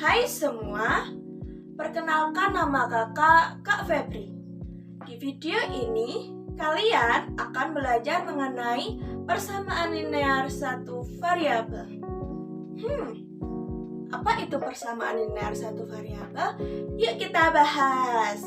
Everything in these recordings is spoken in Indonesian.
Hai semua, perkenalkan nama kakak, Kak Febri. Di video ini, kalian akan belajar mengenai persamaan linear satu variabel. Apa itu persamaan linear satu variabel? Yuk kita bahas.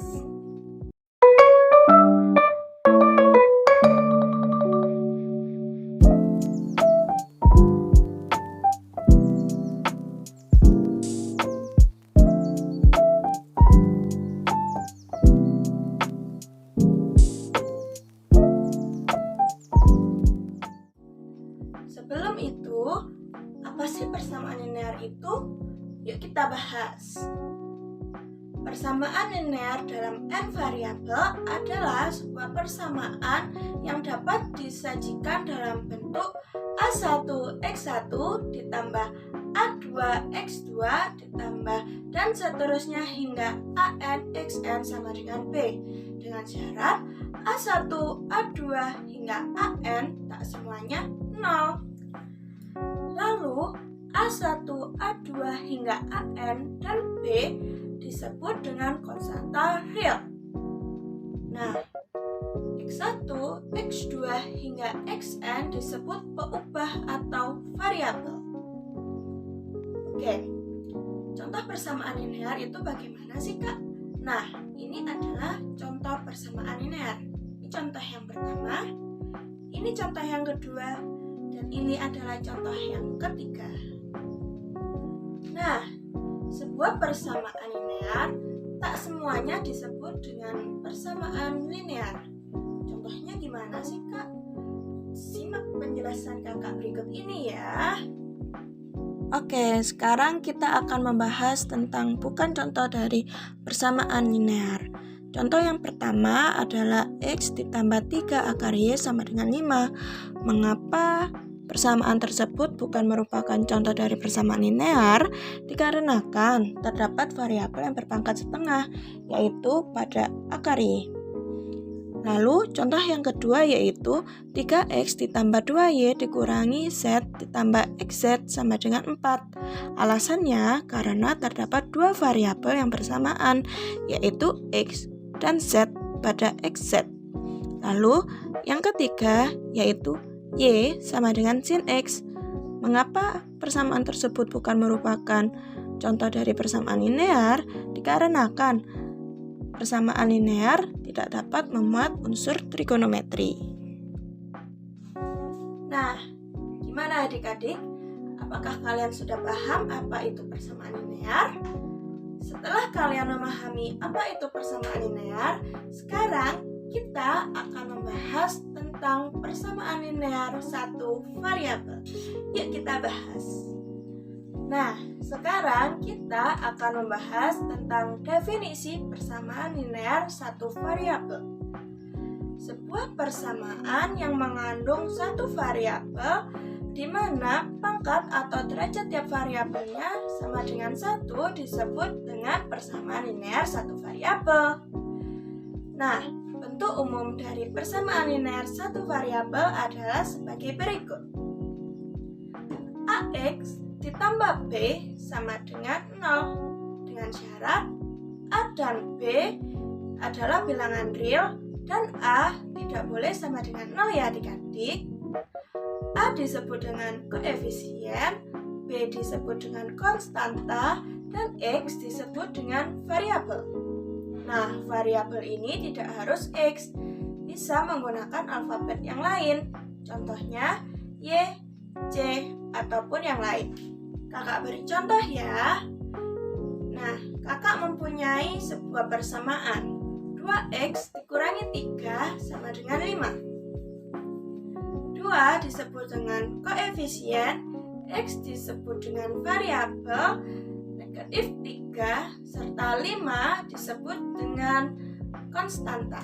Sebelum itu, apa sih persamaan linear itu? Yuk kita bahas. Persamaan linear dalam n variabel adalah sebuah persamaan yang dapat disajikan dalam bentuk A1x1 ditambah A2x2 ditambah dan seterusnya hingga AN/XN sama dengan B, dengan syarat A1, A2 hingga AN tak semuanya 0. Lalu A1, A2 hingga AN dan B disebut dengan konstanta real. Nah, X1, X2 hingga Xn disebut peubah atau variabel. Oke, contoh persamaan linear itu bagaimana sih, Kak? Nah, ini adalah contoh persamaan linear. Ini contoh yang pertama, ini contoh yang kedua, dan ini adalah contoh yang ketiga. Nah, sebuah persamaan linear tak semuanya disebut dengan persamaan linear. Contohnya gimana sih, Kak? Simak penjelasan kakak berikut ini ya. Oke, sekarang kita akan membahas tentang bukan contoh dari persamaan linear. Contoh yang pertama adalah X ditambah 3 akar Y sama dengan 5. Mengapa persamaan tersebut bukan merupakan contoh dari persamaan linear? Dikarenakan terdapat variabel yang berpangkat setengah, yaitu pada akar Y. Lalu contoh yang kedua yaitu 3X ditambah 2Y dikurangi Z ditambah XZ sama dengan 4. Alasannya karena terdapat dua variabel yang bersamaan, yaitu X dan Z pada XZ. Lalu yang ketiga yaitu Y sama dengan sin X. Mengapa persamaan tersebut bukan merupakan contoh dari persamaan linear? Dikarenakan persamaan linear tidak dapat memuat unsur trigonometri. Nah, gimana adik-adik? Apakah kalian sudah paham apa itu persamaan linear? Setelah kalian memahami apa itu persamaan linear, sekarang kita akan membahas tentang persamaan linear satu variabel. Yuk kita bahas. Nah, sekarang kita akan membahas tentang definisi persamaan linear satu variabel. Sebuah persamaan yang mengandung satu variabel di mana pangkat atau derajat tiap variabelnya sama dengan 1 disebut dengan persamaan linear satu variabel. Nah, bentuk umum dari persamaan linear satu variabel adalah sebagai berikut. AX ditambah B sama dengan 0, dengan syarat A dan B adalah bilangan real dan A tidak boleh sama dengan 0 ya adik-adik. A disebut dengan koefisien, B disebut dengan konstanta, dan X disebut dengan variabel. Nah, variabel ini tidak harus X, bisa menggunakan alfabet yang lain, contohnya Y, C, ataupun yang lain. Kakak beri contoh ya. Nah, kakak mempunyai sebuah persamaan 2x dikurangi 3 sama dengan 5. 2 disebut dengan koefisien, x disebut dengan variabel, negatif 3, serta 5 disebut dengan konstanta.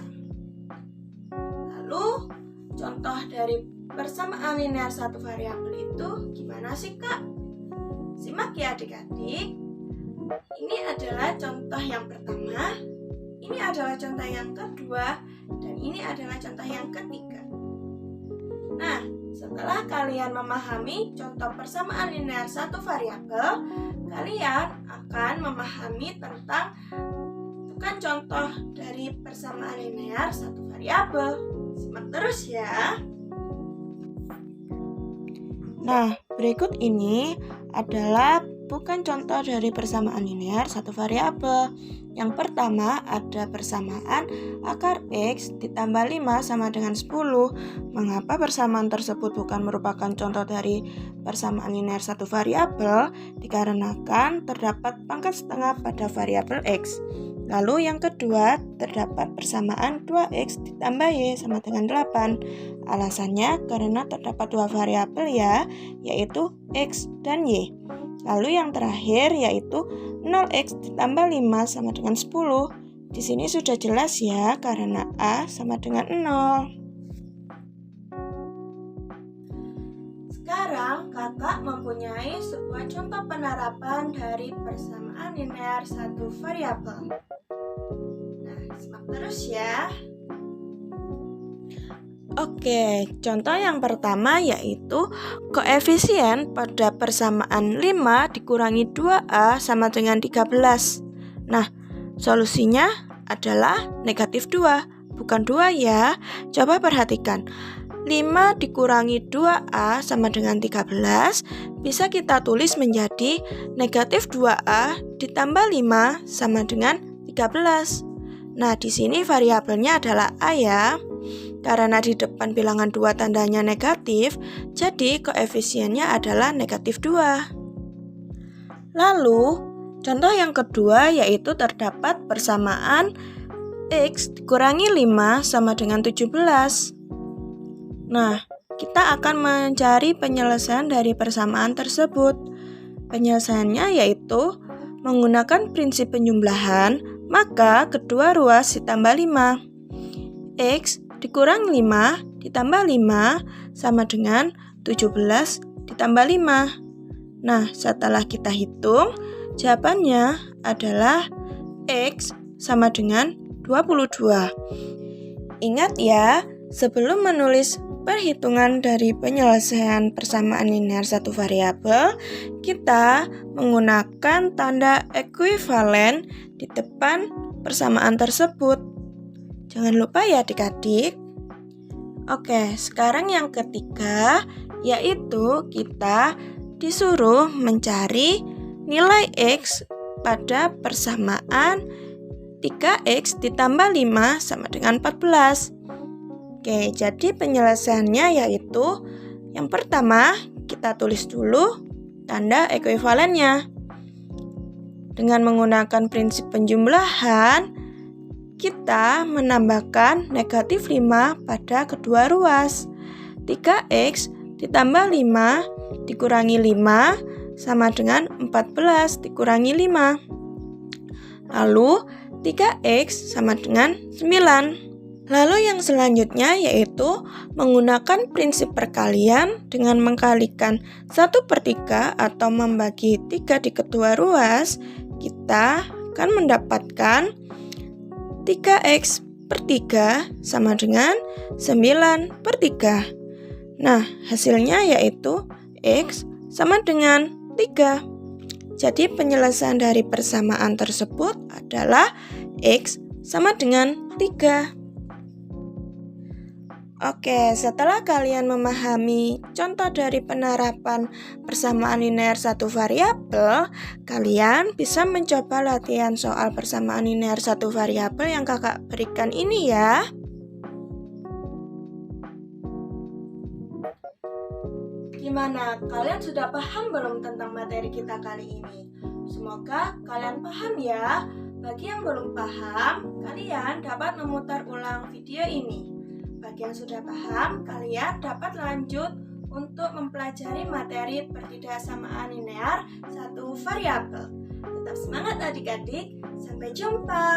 Lalu, contoh dari persamaan linear satu variabel itu gimana sih, Kak? Simak ya adik-adik. Ini adalah contoh yang pertama, ini adalah contoh yang kedua, dan ini adalah contoh yang ketiga. Nah, Setelah kalian memahami contoh persamaan linear satu variabel, kalian akan memahami tentang bukan contoh dari persamaan linear satu variabel. Simak terus ya. Nah, berikut ini adalah bukan contoh dari persamaan linear satu variabel. Yang pertama ada persamaan akar X ditambah 5 sama dengan 10. Mengapa persamaan tersebut bukan merupakan contoh dari persamaan linear satu variabel? Dikarenakan terdapat pangkat setengah pada variabel X. Lalu yang kedua, terdapat persamaan 2X ditambah Y sama dengan 8. Alasannya karena terdapat dua variabel ya, yaitu X dan Y. Lalu yang terakhir yaitu 0x ditambah 5 sama dengan 10. Di sini sudah jelas ya, karena A sama dengan 0. Sekarang kakak mempunyai sebuah contoh penerapan dari persamaan linear satu variabel. Nah, simak terus ya. Oke, contoh yang pertama yaitu koefisien pada persamaan 5 dikurangi 2A sama dengan 13. Nah, solusinya adalah negatif 2, bukan 2 ya. Coba perhatikan, 5 dikurangi 2A sama dengan 13 bisa kita tulis menjadi negatif 2A ditambah 5 sama dengan 13. Nah, di sini variabelnya adalah A ya. Karena di depan bilangan 2 tandanya negatif, jadi koefisiennya adalah negatif 2. Lalu, contoh yang kedua yaitu terdapat persamaan X dikurangi 5 sama dengan 17. Nah, kita akan mencari penyelesaian dari persamaan tersebut. Penyelesaiannya yaitu menggunakan prinsip penjumlahan, maka kedua ruas ditambah 5. X dikurang 5 ditambah 5 sama dengan 17 ditambah 5. Nah, setelah kita hitung, jawabannya adalah X sama dengan 22. Ingat ya, sebelum menulis perhitungan dari penyelesaian persamaan linear satu variabel, kita menggunakan tanda ekuivalen di depan persamaan tersebut. Jangan lupa ya adik-adik. Oke, sekarang yang ketiga yaitu kita disuruh mencari nilai X pada persamaan 3X ditambah 5 sama dengan 14. Oke, jadi penyelesaiannya yaitu yang pertama kita tulis dulu tanda ekuivalennya. Dengan menggunakan prinsip penjumlahan, kita menambahkan negatif 5 pada kedua ruas. 3X ditambah 5 dikurangi 5 sama dengan 14 dikurangi 5. Lalu 3X sama dengan 9. Lalu yang selanjutnya yaitu menggunakan prinsip perkalian dengan mengkalikan 1/3 atau membagi 3 di kedua ruas, kita akan mendapatkan 3x/3 sama dengan 9/3. Nah, hasilnya yaitu X sama dengan 3. Jadi penyelesaian dari persamaan tersebut adalah X sama dengan 3. Oke, setelah kalian memahami contoh dari penerapan persamaan linear satu variabel, kalian bisa mencoba latihan soal persamaan linear satu variabel yang kakak berikan ini ya. Gimana? Kalian sudah paham belum tentang materi kita kali ini? Semoga kalian paham ya. Bagi yang belum paham, kalian dapat memutar ulang video ini. Bagi yang sudah paham, kalian dapat lanjut untuk mempelajari materi pertidaksamaan linear satu variabel. Tetap semangat adik-adik, sampai jumpa.